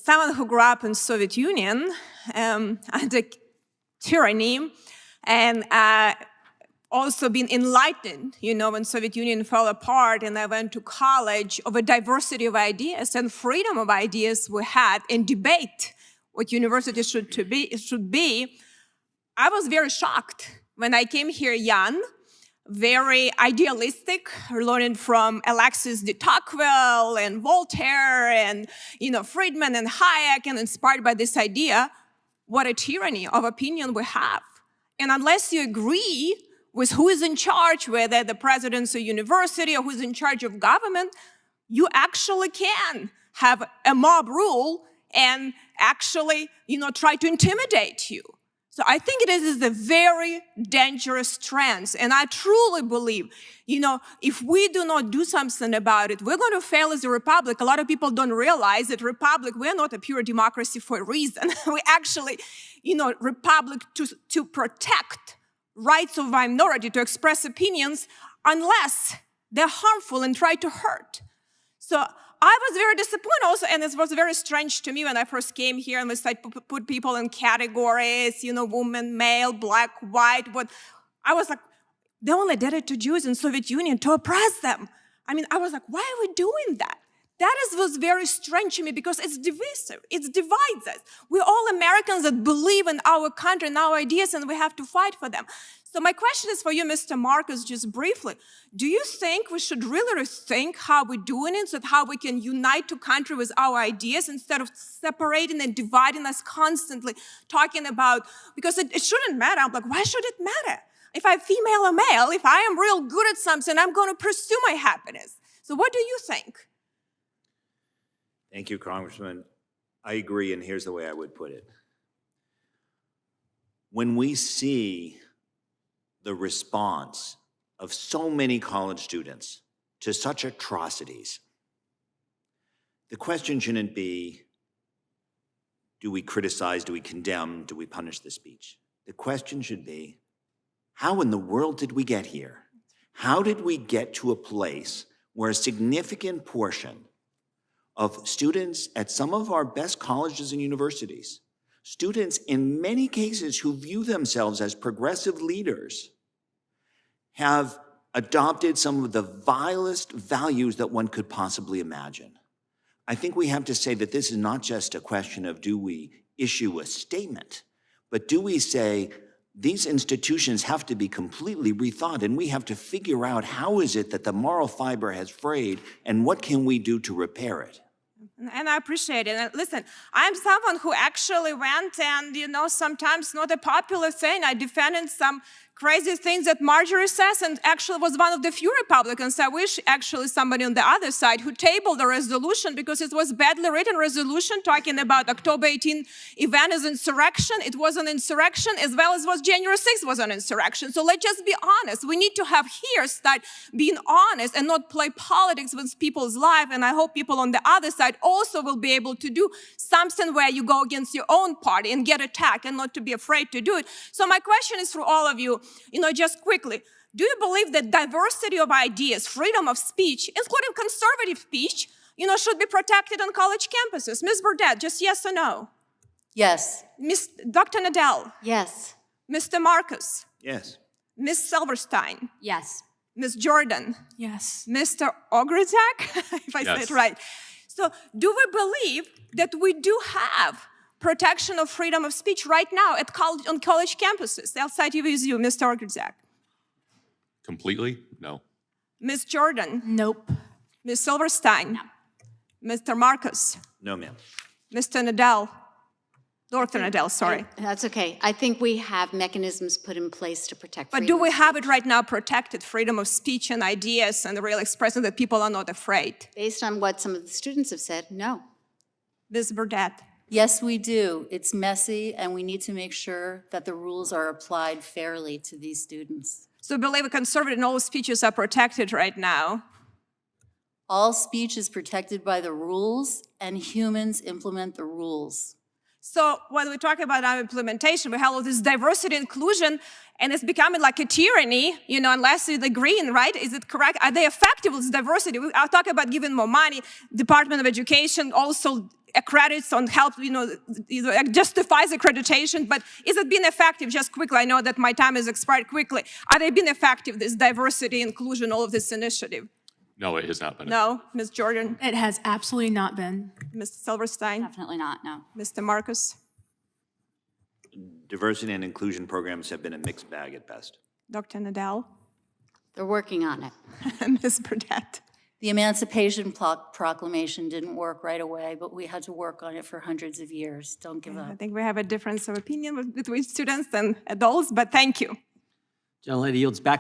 someone who grew up in Soviet Union under tyranny, and also been enlightened, when Soviet Union fell apart, and I went to college, of a diversity of ideas and freedom of ideas we had in debate what university should be. I was very shocked when I came here young, very idealistic, learning from Alexis de Tocqueville and Voltaire and Friedman and Hayek, and inspired by this idea, what a tyranny of opinion we have. And unless you agree with who is in charge, whether the president's a university or who's in charge of government, you actually can have a mob rule and actually, try to intimidate you. So I think it is a very dangerous trend. And I truly believe, if we do not do something about it, we're going to fail as a republic. A lot of people don't realize that republic, we're not a pure democracy for a reason. We actually, republic to protect rights of minority to express opinions unless they're harmful and try to hurt. So I was very disappointed also, and it was very strange to me when I first came here and we started to put people in categories, woman, male, black, white. But I was like, they only did it to Jews in Soviet Union to oppress them. I was like, why are we doing that? That was very strange to me because it's divisive. It divides us. We're all Americans that believe in our country and our ideas, and we have to fight for them. So my question is for you, Mr. Marcus, just briefly. Do you think we should really rethink how we're doing it, so that how we can unite the country with our ideas instead of separating and dividing us constantly, talking about, because it shouldn't matter. I'm like, why should it matter? If I'm female or male, if I am real good at something, I'm going to pursue my happiness. So what do you think? Thank you, Congressman. I agree, and here's the way I would put it. When we see the response of so many college students to such atrocities, the question shouldn't be, do we criticize, do we condemn, do we punish the speech? The question should be, how in the world did we get here? How did we get to a place where a significant portion of students at some of our best colleges and universities, students in many cases who view themselves as progressive leaders, have adopted some of the vilest values that one could possibly imagine? I think we have to say that this is not just a question of do we issue a statement, but do we say these institutions have to be completely rethought, and we have to figure out how is it that the moral fiber has frayed and what can we do to repair it? And I appreciate it. And listen, I'm someone who actually went and, sometimes not a popular thing. I defended some crazy things that Marjorie says, and actually was one of the few Republicans. I wish actually somebody on the other side who tabled the resolution, because it was badly written resolution talking about October 18 event as insurrection. It was an insurrection as well as was January 6th was an insurrection. So let's just be honest. We need to have here start being honest and not play politics with people's life. And I hope people on the other side also will be able to do something where you go against your own party and get attacked and not to be afraid to do it. So my question is for all of you, just quickly, do you believe that diversity of ideas, freedom of speech, including conservative speech, should be protected on college campuses? Ms. Burdett, just yes or no? Yes. Dr. Nadel? Yes. Mr. Marcus? Yes. Ms. Silverstein? Yes. Ms. Jordan? Yes. Mr. Ogrzak, if I said it right. So do we believe that we do have protection of freedom of speech right now on college campuses? I'll start with you, Mr. Ogrzak. Completely? No. Ms. Jordan? Nope. Ms. Silverstein? No. Mr. Marcus? No, ma'am. Mr. Nadel? Dr. Nadel, sorry. That's okay. I think we have mechanisms put in place to protect freedom. But do we have it right now protected, freedom of speech and ideas and the real expression that people are not afraid? Based on what some of the students have said, no. Ms. Burdett? Yes, we do. It's messy, and we need to make sure that the rules are applied fairly to these students. So I believe conservative and all speeches are protected right now. All speech is protected by the rules, and humans implement the rules. So when we talk about our implementation, we have all this diversity inclusion, and it's becoming like a tyranny, you know, unless you're the green, right? Is it correct? Are they effective with diversity? I'll talk about giving more money. Department of Education also accredits on help, you know, justifies accreditation, but is it being effective? Just quickly, I know that my time has expired quickly. Are they being effective, this diversity, inclusion, all of this initiative? No, it has not been. No? Ms. Jordan? It has absolutely not been. Ms. Silverstein? Definitely not, no. Mr. Marcus? Diversity and inclusion programs have been a mixed bag at best. Dr. Nadal? They're working on it. Ms. Burdett? The Emancipation Proclamation didn't work right away, but we had to work on it for hundreds of years. Don't give I up. think we have a difference of opinion between students and adults, but thank you. Gentlelady yields back